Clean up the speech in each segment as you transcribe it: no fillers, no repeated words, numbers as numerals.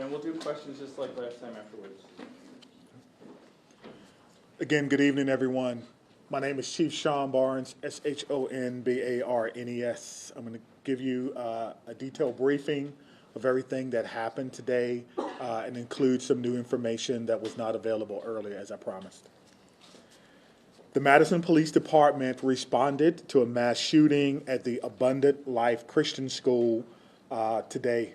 and we'll do questions just like last time afterwards. Again, good evening, everyone. My name is Chief Sean Barnes, Shonbarnes. I'm going to give you a detailed briefing of everything that happened today and include some new information that was not available earlier, as I promised. The Madison Police Department responded to a mass shooting at the Abundant Life Christian School today.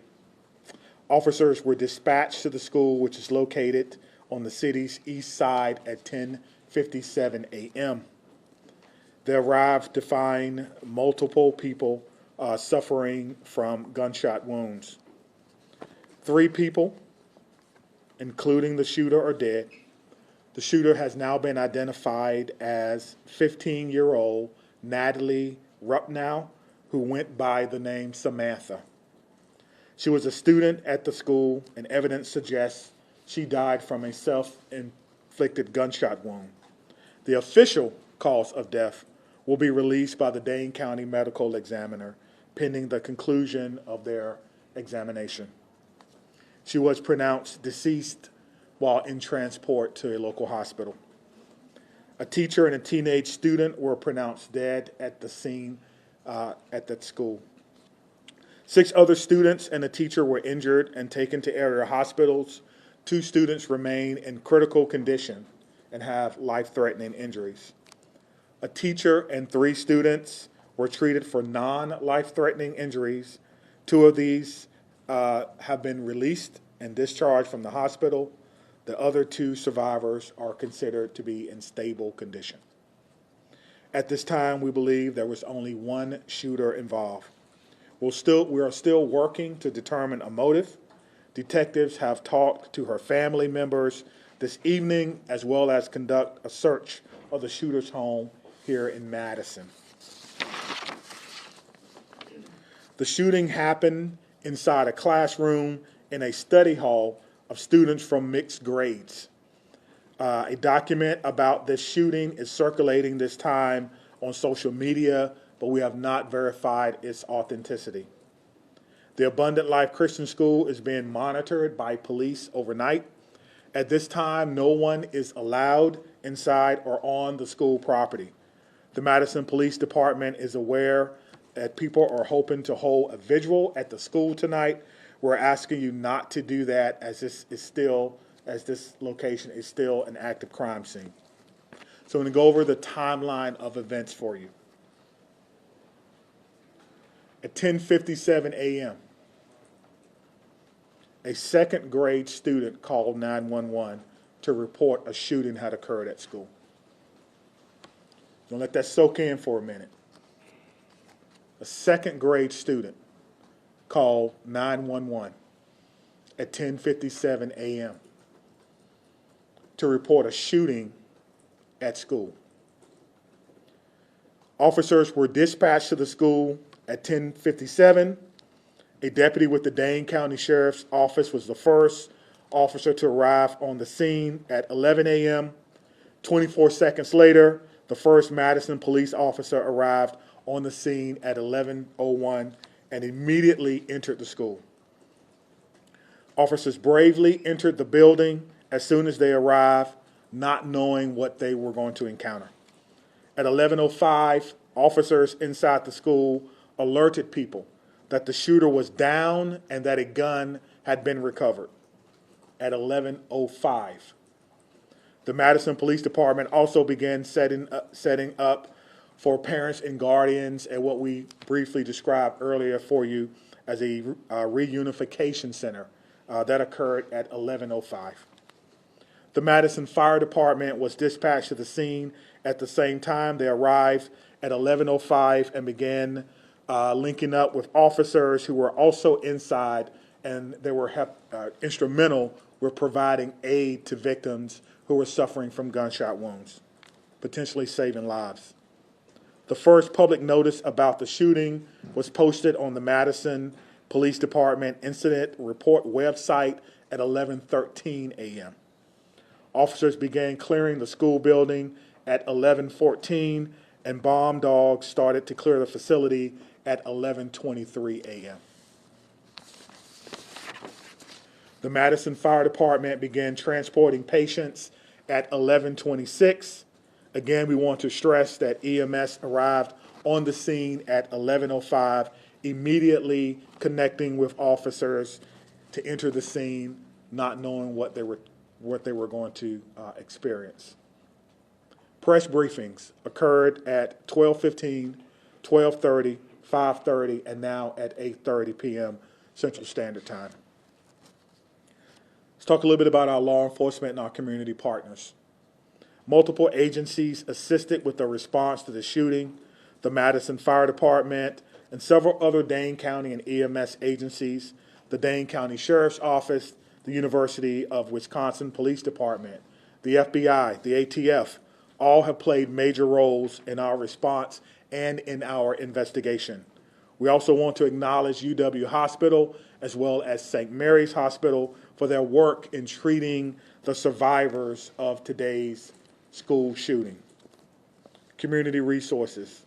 Officers were dispatched to the school, which is located on the city's east side at 10:57 a.m. They arrived to find multiple people suffering from gunshot wounds. 3 people, including the shooter, are dead. The shooter has now been identified as 15-year-old Natalie Rupnow, who went by the name Samantha. She was a student at the school, and evidence suggests she died from a self-inflicted gunshot wound. The official cause of death will be released by the Dane County Medical Examiner pending the conclusion of their examination. She was pronounced deceased while in transport to a local hospital. A teacher and a teenage student were pronounced dead at the scene at that school. 6 other students and a teacher were injured and taken to area hospitals. 2 students remain in critical condition and have life-threatening injuries. A teacher and 3 students were treated for non-life-threatening injuries. 2 of these have been released and discharged from the hospital. The other 2 survivors are considered to be in stable condition. At this time, we believe there was only one shooter involved. We are still working to determine a motive. Detectives have talked to her family members this evening, as well as conduct a search of the shooter's home here in Madison. The shooting happened inside a classroom in a study hall of students from mixed grades. A document about this shooting is circulating this time on social media, but we have not verified its authenticity. The Abundant Life Christian School is being monitored by police overnight. At this time, no one is allowed inside or on the school property. The Madison Police Department is aware that people are hoping to hold a vigil at the school tonight. We're asking you not to do that, as this location is still an active crime scene. So I'm going to go over the timeline of events for you. At 10:57 a.m., a second grade student called 911 to report a shooting had occurred at school. Don't let that soak in for a minute. A second grade student called 911 at 10:57 a.m. to report a shooting at school. Officers were dispatched to the school at 10:57. A deputy with the Dane County Sheriff's Office was the first officer to arrive on the scene at 11 a.m. 24 seconds later, the first Madison police officer arrived on the scene at 11:01 and immediately entered the school. Officers bravely entered the building as soon as they arrived, not knowing what they were going to encounter. At 11:05, officers inside the school alerted people that the shooter was down and that a gun had been recovered. At 11:05, the Madison Police Department also began setting up for parents and guardians at what we briefly described earlier for you as a reunification center that occurred at 11:05. The Madison Fire Department was dispatched to the scene at the same time. They arrived at 11:05 and began linking up with officers who were also inside, and they were instrumental with providing aid to victims who were suffering from gunshot wounds, potentially saving lives. The first public notice about the shooting was posted on the Madison Police Department Incident Report website at 11:13 a.m. Officers began clearing the school building at 11:14, and bomb dogs started to clear the facility at 11:23 a.m. The Madison Fire Department began transporting patients at 11:26. Again, we want to stress that EMS arrived on the scene at 11:05, immediately connecting with officers to enter the scene, not knowing what they were going to experience. Press briefings occurred at 12:15, 12:30, 5:30, and now at 8:30 p.m. Central Standard Time. Let's talk a little bit about our law enforcement and our community partners. Multiple agencies assisted with the response to the shooting. The Madison Fire Department and several other Dane County and EMS agencies, the Dane County Sheriff's Office, the University of Wisconsin Police Department, the FBI, the ATF, all have played major roles in our response and in our investigation. We also want to acknowledge UW Hospital as well as St. Mary's Hospital for their work in treating the survivors of today's school shooting. Community resources.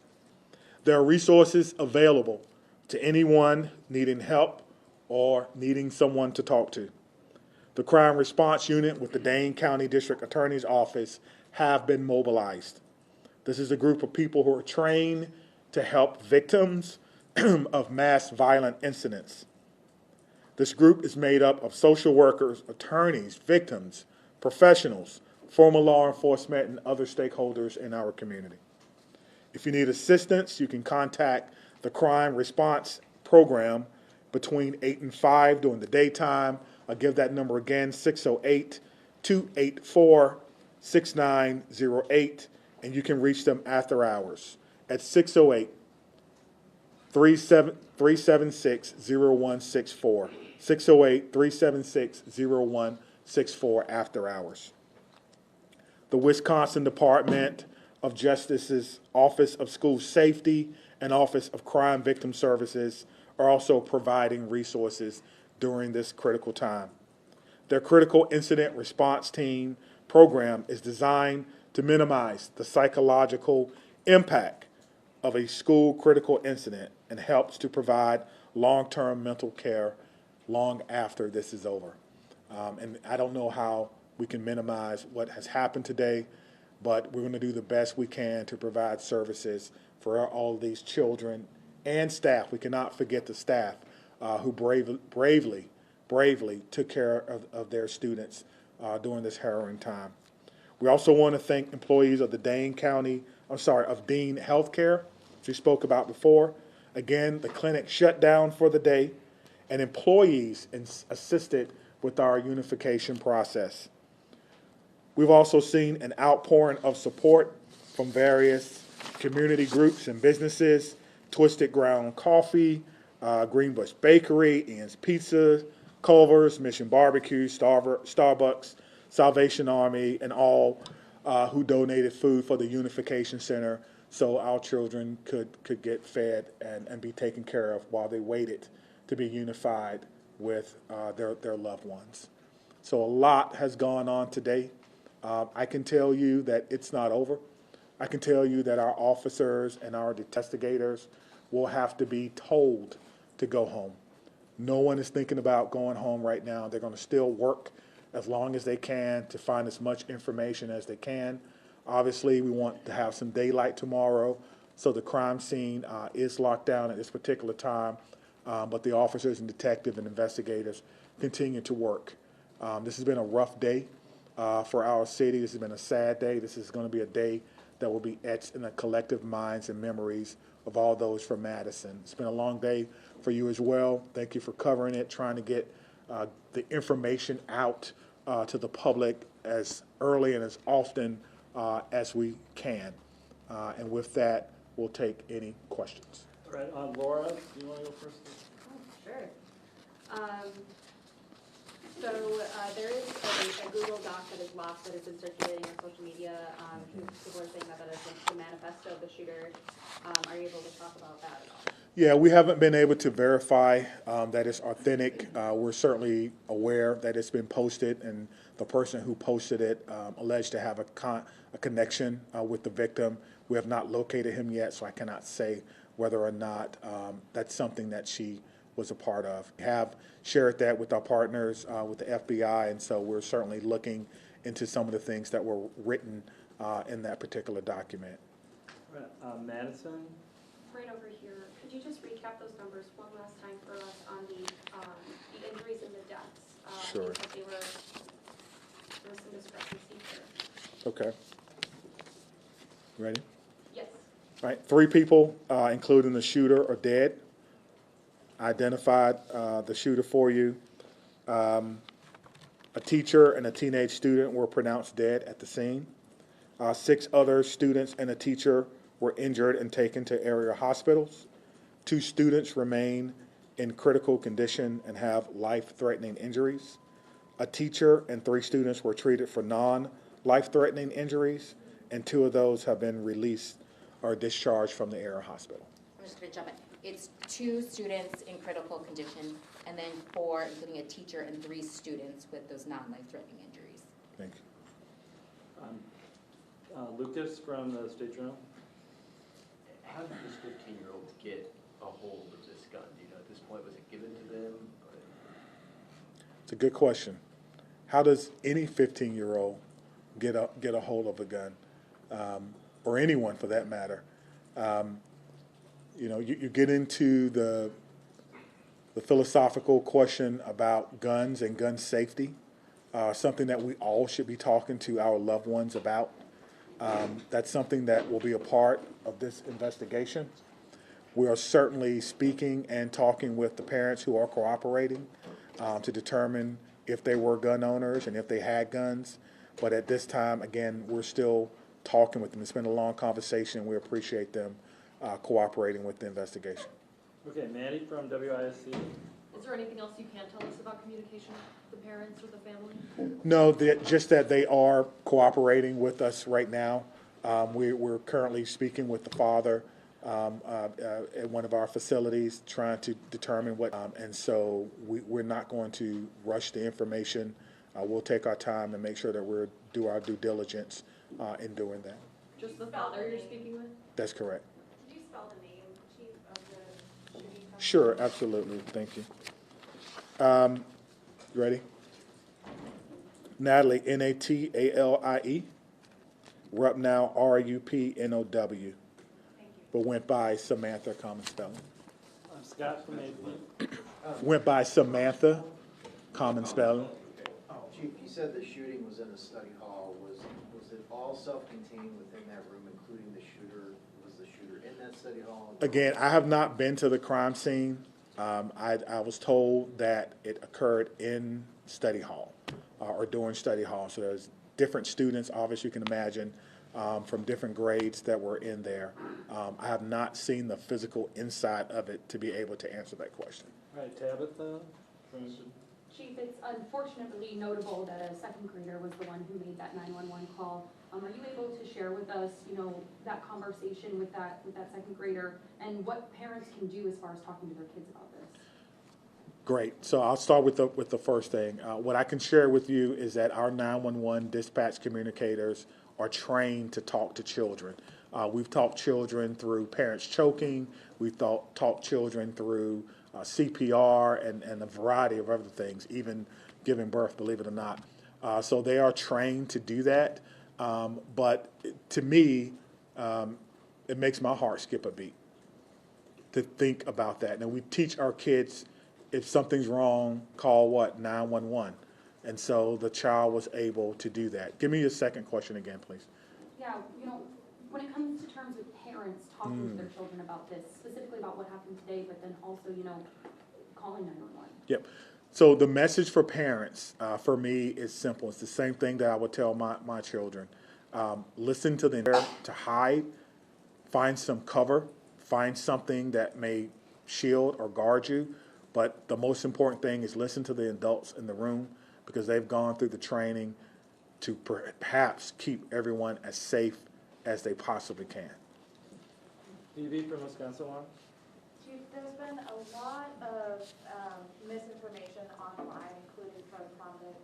There are resources available to anyone needing help or needing someone to talk to. The Crime Response Unit with the Dane County District Attorney's Office have been mobilized. This is a group of people who are trained to help victims of mass violent incidents. This group is made up of social workers, attorneys, victims, professionals, former law enforcement, and other stakeholders in our community. If you need assistance, you can contact the Crime Response Program between 8 and 5 during the daytime. I'll give that number again, 608-284-6908, and you can reach them after hours at 608-376-0164, 608-376-0164 after hours. The Wisconsin Department of Justice's Office of School Safety and Office of Crime Victim Services are also providing resources during this critical time. Their Critical Incident Response Team program is designed to minimize the psychological impact of a school critical incident and helps to provide long-term mental care long after this is over. And I don't know how we can minimize what has happened today, but we're going to do the best we can to provide services for all of these children and staff. We cannot forget the staff who bravely took care of their students during this harrowing time. We also want to thank employees of the Dane Healthcare, which we spoke about before. Again, the clinic shut down for the day, and employees assisted with our unification process. We've also seen an outpouring of support from various community groups and businesses: Twisted Ground Coffee, Greenbush Bakery, Ian's Pizza, Culver's, Mission Barbecue, Starbucks, Salvation Army, and all who donated food for the Unification Center so our children could get fed and be taken care of while they waited to be unified with their loved ones. So a lot has gone on today. I can tell you that it's not over. I can tell you that our officers and our investigators will have to be told to go home. No one is thinking about going home right now. They're going to still work as long as they can to find as much information as they can. Obviously, we want to have some daylight tomorrow, so the crime scene is locked down at this particular time, but the officers and detectives and investigators continue to work. This has been a rough day for our city. This has been a sad day. This is going to be a day that will be etched in the collective minds and memories of all those from Madison. It's been a long day for you as well. Thank you for covering it, trying to get the information out to the public as early and as often as we can. And with that, we'll take any questions. All right, Laura, do you want to go first? Oh, sure. So there is a Google Doc that is lost that has been circulating on social media. People are saying that is the manifesto of the shooter. Are you able to talk about that at all? Yeah, we haven't been able to verify that it's authentic. We're certainly aware that it's been posted, and the person who posted it alleged to have a connection with the victim. We have not located him yet, so I cannot say whether or not that's something that she was a part of. We have shared that with our partners, with the FBI, and so we're certainly looking into some of the things that were written in that particular document. Madison? Right over here, could you just recap those numbers one last time for us on the injuries and the deaths? Sure. Because there was some discrepancy here. Okay. Ready? Yes. All right, 3 people, including the shooter, are dead. Identified the shooter for you. A teacher and a teenage student were pronounced dead at the scene. 6 other students and a teacher were injured and taken to area hospitals. 2 students remain in critical condition and have life-threatening injuries. A teacher and 3 students were treated for non-life-threatening injuries, and 2 of those have been released or discharged from the area hospital. I'm just going to jump in. It's 2 students in critical condition, and then 4, including a teacher, and 3 students with those non-life-threatening injuries. Thank you. Lucas from the State Journal. How did this 15-year-old get a hold of this gun? Do you know at this point, was it given to them? It's a good question. How does any 15-year-old get a hold of a gun, or anyone for that matter? You know, you get into the philosophical question about guns and gun safety, something that we all should be talking to our loved ones about. That's something that will be a part of this investigation. We are certainly speaking and talking with the parents who are cooperating to determine if they were gun owners and if they had guns. But at this time, again, we're still talking with them. It's been a long conversation, and we appreciate them cooperating with the investigation. Okay, Maddie from WISC. Is there anything else you can tell us about communication with the parents or the family? No, just that they are cooperating with us right now. We're currently speaking with the father at one of our facilities, trying to determine what, and so we're not going to rush the information. We'll take our time and make sure that we'll do our due diligence in doing that. Just the father you're speaking with? That's correct. Could you spell the name, Chief, of the shooting? Sure, absolutely. Thank you. You ready? Natalie, Natalie, Rupnow, Rupnow, but went by Samantha, common spelling. Scott from AP. Went by Samantha, common spelling. Chief, you said the shooting was in a study hall. Was it all self-contained within that room, including the shooter? Was the shooter in that study hall? Again, I have not been to the crime scene. I was told that it occurred in study hall or during study hall. So there's different students, obviously you can imagine, from different grades that were in there. I have not seen the physical inside of it to be able to answer that question. All right, Tabitha from. Chief, it's unfortunately notable that a second grader was the one who made that 911 call. Are you able to share with us, you know, that conversation with that second grader and what parents can do as far as talking to their kids about this? Great. So I'll start with the first thing. What I can share with you is that our 911 dispatch communicators are trained to talk to children. We've taught children through parents choking. We've taught children through CPR and a variety of other things, even giving birth, believe it or not. So they are trained to do that. But to me, it makes my heart skip a beat to think about that. Now, we teach our kids, if something's wrong, call what? 911. And so the child was able to do that. Give me your second question again, please. Yeah, you know, when it comes to terms with parents talking to their children about this, specifically about what happened today, but then also, you know, calling 911. Yep. So the message for parents, for me, is simple. It's the same thing that I would tell my children. Listen to them to hide, find some cover, find something that may shield or guard you. But the most important thing is listen to the adults in the room, because they've gone through the training to perhaps keep everyone as safe as they possibly can. DV from Wisconsin one. Chief, there's been a lot of misinformation online, including from prominent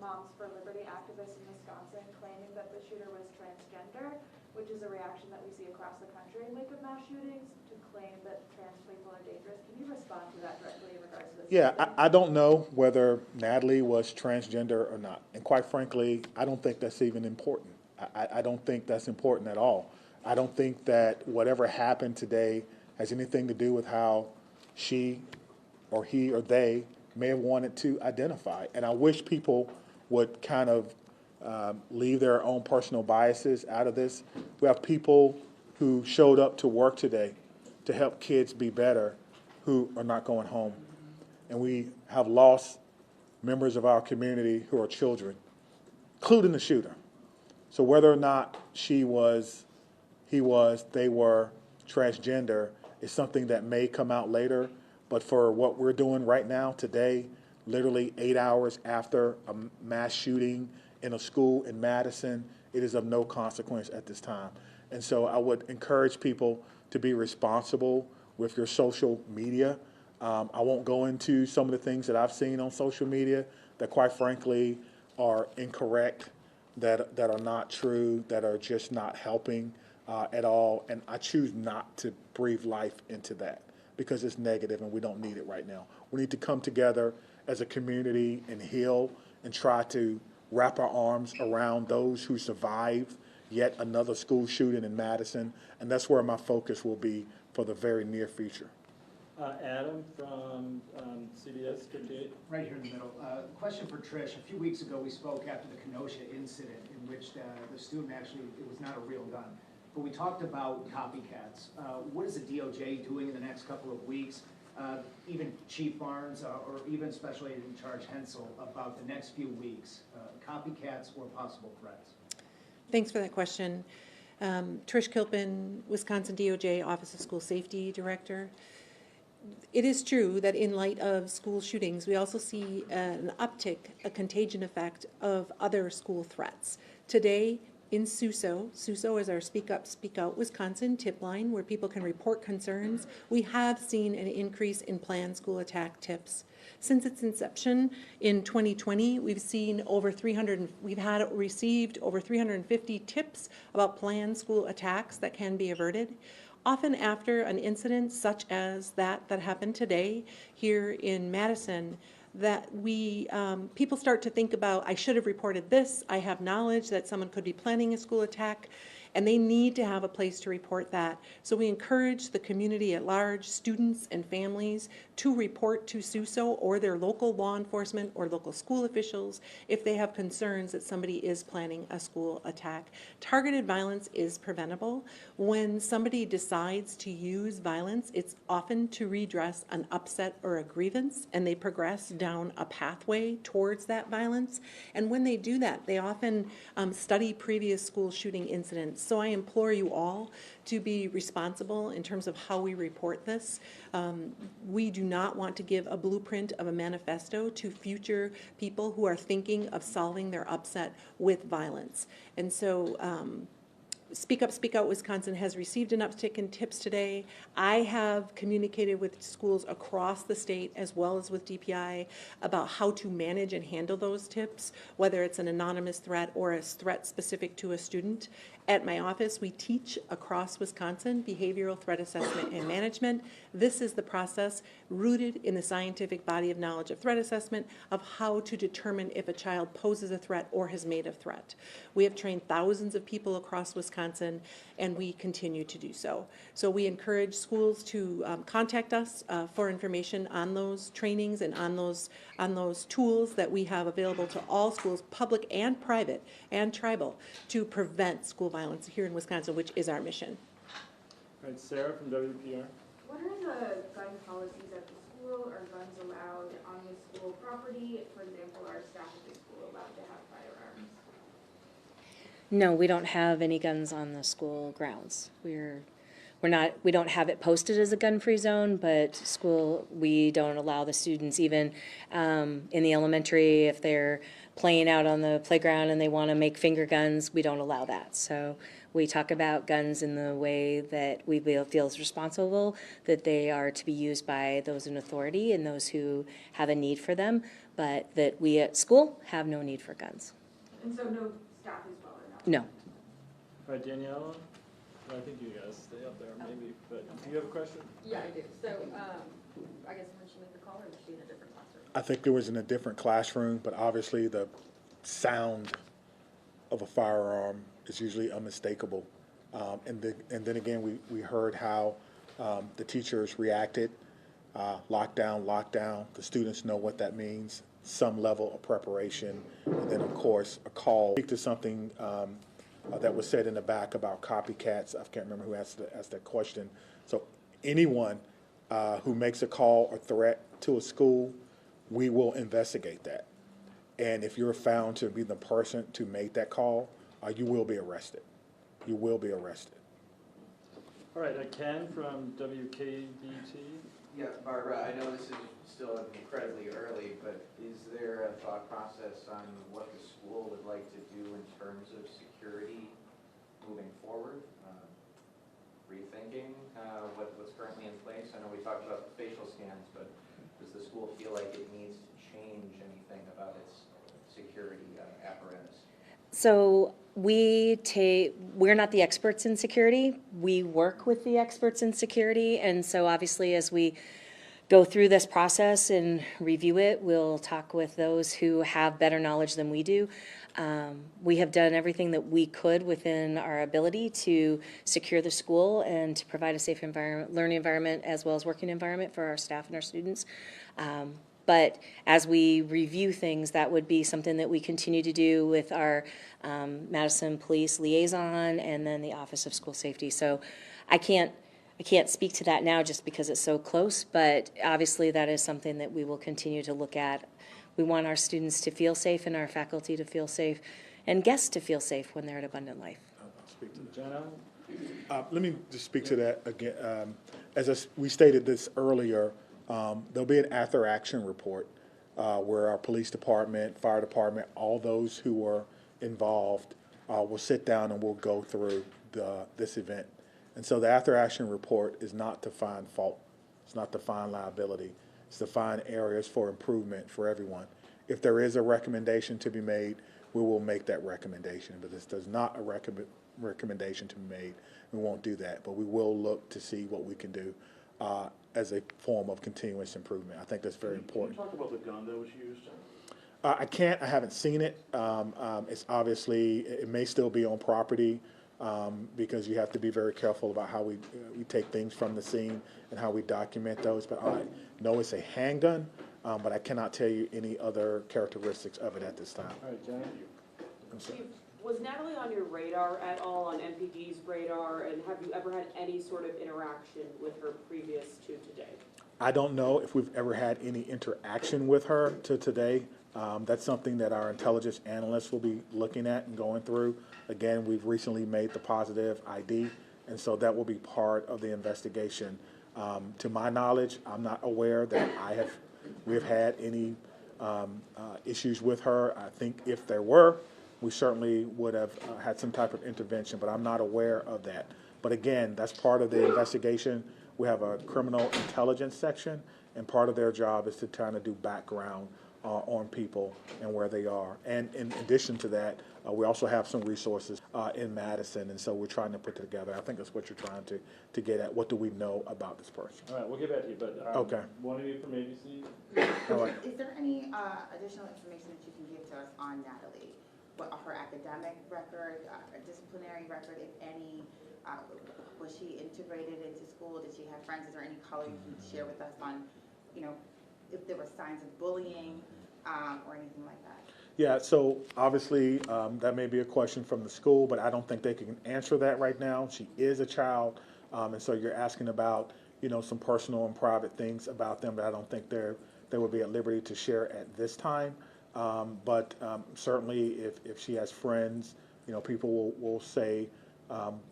Moms for Liberty activists in Wisconsin, claiming that the shooter was transgender. which is a reaction that we see across the country in wake of mass shootings to claim that trans people are dangerous. Can you respond to that directly in regards to this? Yeah, I don't know whether Natalie was transgender or not. And quite frankly, I don't think that's even important. I don't think that's important at all. I don't think that whatever happened today has anything to do with how she or he or they may have wanted to identify. And I wish people would kind of leave their own personal biases out of this. We have people who showed up to work today to help kids be better who are not going home. And we have lost members of our community who are children, including the shooter. So whether or not she was, he was, they were transgender is something that may come out later. But for what we're doing right now, today, literally 8 hours after a mass shooting in a school in Madison, it is of no consequence at this time. And so I would encourage people to be responsible with your social media. I won't go into some of the things that I've seen on social media that quite frankly are incorrect, that are not true, that are just not helping at all. And I choose not to breathe life into that because it's negative and we don't need it right now. We need to come together as a community and heal and try to wrap our arms around those who survived yet another school shooting in Madison. And that's where my focus will be for the very near future. Adam from CBS 58. Right here in the middle. Question for Trish. A few weeks ago, we spoke after the Kenosha incident in which the student actually, it was not a real gun. But we talked about copycats. What is the DOJ doing in the next couple of weeks? Even Chief Barnes or even Special Agent in Charge Hensel about the next few weeks, copycats or possible threats? Thanks for that question. Trish Kilpin, Wisconsin DOJ Office of School Safety Director. It is true that in light of school shootings, we also see an uptick, a contagion effect of other school threats. Today in SUSO is our Speak Up, Speak Out Wisconsin tip line where people can report concerns. We have seen an increase in planned school attack tips. Since its inception in 2020, we've seen received over 350 tips about planned school attacks that can be averted. Often after an incident such as that happened today here in Madison, that people start to think about, I should have reported this, I have knowledge that someone could be planning a school attack, and they need to have a place to report that. So we encourage the community at large, students and families, to report to SUSO or their local law enforcement or local school officials if they have concerns that somebody is planning a school attack. Targeted violence is preventable. When somebody decides to use violence, it's often to redress an upset or a grievance, and they progress down a pathway towards that violence. And when they do that, they often study previous school shooting incidents. So I implore you all to be responsible in terms of how we report this. We do not want to give a blueprint of a manifesto to future people who are thinking of solving their upset with violence. And so Speak Up, Speak Out Wisconsin has received an uptick in tips today. I have communicated with schools across the state as well as with DPI about how to manage and handle those tips, whether it's an anonymous threat or a threat specific to a student. At my office, we teach across Wisconsin behavioral threat assessment and management. This is the process rooted in the scientific body of knowledge of threat assessment of how to determine if a child poses a threat or has made a threat. We have trained thousands of people across Wisconsin, and we continue to do so. So we encourage schools to contact us for information on those trainings and on those tools that we have available to all schools, public and private and tribal, to prevent school violence here in Wisconsin, which is our mission. All right, Sarah from WPR. What are the gun policies at the school? Are guns allowed on the school property? For example, are staff at the school allowed to have firearms? No, we don't have any guns on the school grounds. We don't have it posted as a gun-free zone, but school, we don't allow the students even in the elementary, if they're playing out on the playground and they want to make finger guns, we don't allow that. So we talk about guns in the way that we feel is responsible, that they are to be used by those in authority and those who have a need for them, but that we at school have no need for guns. And so no staff as well? Or No. All right, Danielle, I think you guys stay up there maybe, but do you have a question? Yeah, I do. So, I guess when she made the call, or was she in a different classroom? I think it was in a different classroom, but obviously the sound of a firearm is usually unmistakable. And then again, we heard how the teachers reacted, lockdown. The students know what that means, some level of preparation, and then of course a call. Speak to something that was said in the back about copycats. I can't remember who asked that question. So anyone who makes a call or threat to a school, we will investigate that. And if you're found to be the person to make that call, you will be arrested. You will be arrested. All right, Ken from WKBT. Yeah, Barbara, I know this is still incredibly early, but is there a thought process on what the school would like to do in terms of security moving forward? Rethinking what's currently in place? I know we talked about the facial scans, but does the school feel like it needs to change anything about its security apparatus? So we're not the experts in security. We work with the experts in security, and so obviously as we go through this process and review it, we'll talk with those who have better knowledge than we do. We have done everything that we could within our ability to secure the school and to provide a safe environment, learning environment, as well as working environment for our staff and our students. But as we review things, that would be something that we continue to do with our Madison Police Liaison and then the Office of School Safety. So I can't speak to that now just because it's so close, but obviously that is something that we will continue to look at. We want our students to feel safe and our faculty to feel safe and guests to feel safe when they're at Abundant Life. Speak to Jenna. Let me just speak to that again. We stated this earlier, there'll be an after-action report where our police department, fire department, all those who are involved will sit down and we'll go through this event. And so the after-action report is not to find fault. It's not to find liability. It's to find areas for improvement for everyone. If there is a recommendation to be made, we will make that recommendation. But this does not a recommendation to be made. We won't do that. But we will look to see what we can do as a form of continuous improvement. I think that's very important. Can you talk about the gun that was used? I can't. I haven't seen it. It's obviously, it may still be on property because you have to be very careful about how we take things from the scene and how we document those. But I know it's a handgun, but I cannot tell you any other characteristics of it at this time. All right, Jenna. Chief, was Natalie on your radar at all, on MPD's radar, and have you ever had any sort of interaction with her previous to today? I don't know if we've ever had any interaction with her to today. That's something that our intelligence analysts will be looking at and going through. Again, we've recently made the positive ID, and so that will be part of the investigation. To my knowledge, I'm not aware that we've had any issues with her. I think if there were, we certainly would have had some type of intervention, but I'm not aware of that. But again, that's part of the investigation. We have a criminal intelligence section, and part of their job is to kind of do background on people and where they are. And in addition to that, we also have some resources in Madison, and so we're trying to put it together. I think that's what you're trying to get at. What do we know about this person? All right, we'll get back to you, but okay. One of you from ABC. All right. Is there any additional information that you can give to us on Natalie? What her academic record, disciplinary record, if any? Was she integrated into school? Did she have friends? Is there any color you can share with us on, if there were signs of bullying or anything like that? Yeah, so obviously that may be a question from the school, but I don't think they can answer that right now. She is a child, and so you're asking about, some personal and private things about them that I don't think they would be at liberty to share at this time. But certainly if she has friends, people will say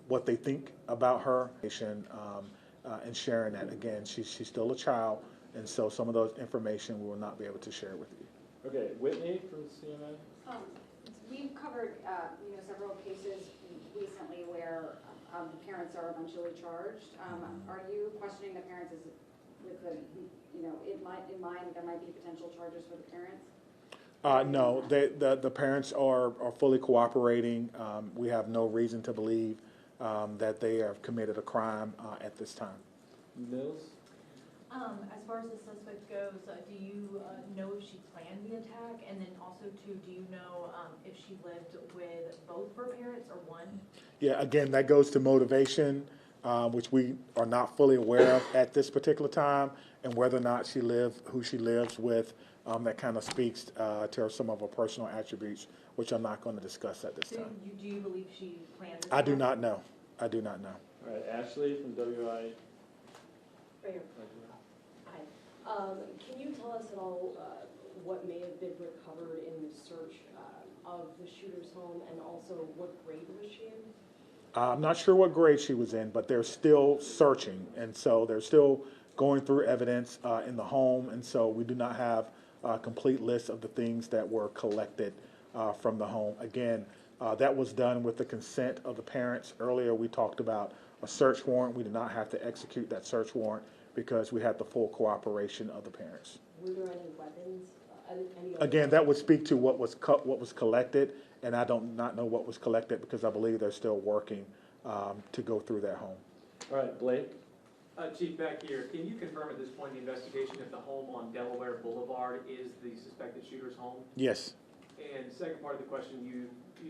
what they think about her, and sharing that. Again, she's still a child, and so some of those information we will not be able to share with you. Okay, Whitney from CNN. We've covered, several cases recently where parents are eventually charged. Are you questioning the parents with the, in mind that there might be potential charges for the parents? No, the parents are fully cooperating. We have no reason to believe that they have committed a crime at this time. Mills? As far as the suspect goes, do you know if she planned the attack? And then also too, do you know if she lived with both of her parents or one? Yeah, again, that goes to motivation, which we are not fully aware of at this particular time, and whether or not who she lives with, that kind of speaks to some of her personal attributes, which I'm not going to discuss at this So time. do you believe she planned this? I do not know. I do not know. All right, Ashley from WI. Right here. Hi. Can you tell us at all what may have been recovered in the search of the shooter's home, and also what grade was she in? I'm not sure what grade she was in, but they're still searching, and so they're still going through evidence in the home, and so we do not have a complete list of the things that were collected from the home. Again, that was done with the consent of the parents. Earlier, we talked about a search warrant. We did not have to execute that search warrant because we had the full cooperation of the parents. Were there any weapons? Again, that would speak to what was collected, and I don't not know what was collected because I believe they're still working to go through that home. All right, Blake. Chief, back here, can you confirm at this point in the investigation if the home on Delaware Boulevard is the suspected shooter's home? Yes. And second part of the question, you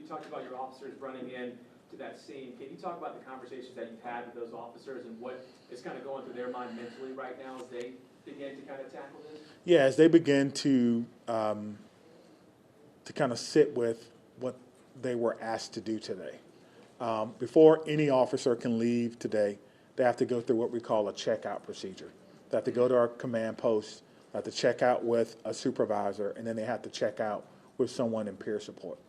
talked about your officers running in to that scene. Can you talk about the conversations that you've had with those officers and what is kind of going through their mind mentally right now as they begin to kind of tackle this? Yeah, as they begin to kind of sit with what they were asked to do today. Before any officer can leave today, they have to go through what we call a checkout procedure. They have to go to our command post, they have to check out with a supervisor, and then they have to check out with someone in peer support.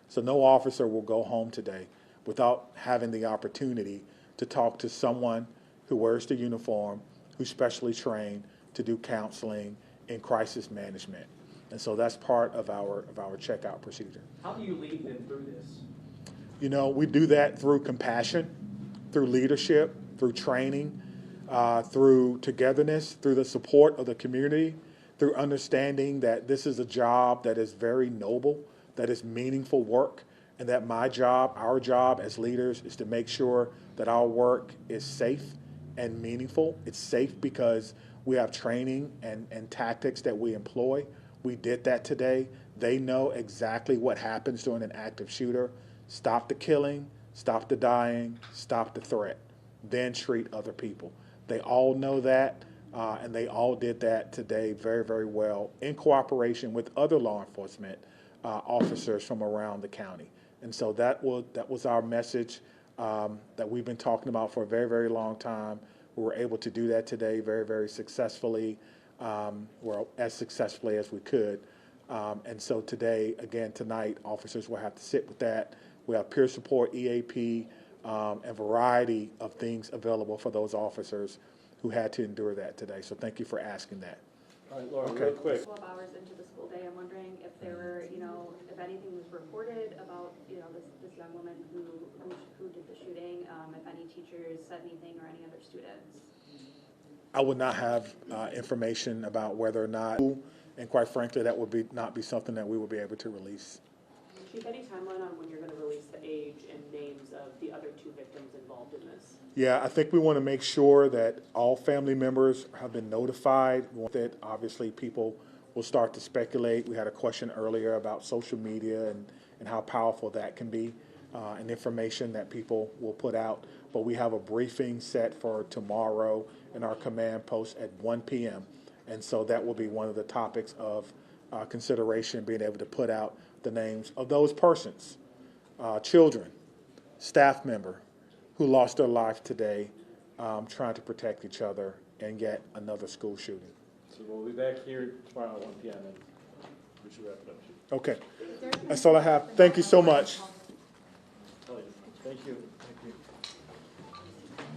So no officer will go home today without having the opportunity to talk to someone who wears the uniform, who's specially trained to do counseling and crisis management. And so that's part of our checkout procedure. How do you lead them through this? You know, we do that through compassion, through leadership, through training, through togetherness, through the support of the community, through understanding that this is a job that is very noble, that is meaningful work, and that my job, our job as leaders, is to make sure that our work is safe and meaningful. It's safe because we have training and tactics that we employ. We did that today. They know exactly what happens during an active shooter. Stop the killing, stop the dying, stop the threat, then treat other people. They all know that, and they all did that today very, very well in cooperation with other law enforcement officers from around the county. And so that was our message that we've been talking about for a very, very long time. We were able to do that today very, very successfully, well, as successfully as we could. And so today, again, tonight, officers will have to sit with that. We have peer support, EAP, a variety of things available for those officers who had to endure that today. So thank you for asking that. All right, Laura, Okay. real quick. 12 hours into the school day, I'm wondering if there were, if anything was reported about, this young woman who did the shooting, if any teachers said anything or any other students. I would not have information about whether or not, and quite frankly, that would not be something that we would be able to release. Chief, any timeline on when you're going to release the age and names of the other two victims involved in this? Yeah, I think we want to make sure that all family members have been notified. That obviously people will start to speculate. We had a question earlier about social media and how powerful that can be, and information that people will put out. But we have a briefing set for tomorrow in our command post at 1 p.m. And so that will be one of the topics of consideration, being able to put out the names of those persons, children, staff member, who lost their life today trying to protect each other and yet another school shooting. So we'll be back here tomorrow at 1 p.m. and we should wrap it up. Okay, that's all I have. Thank you so much. Thank you. Thank you.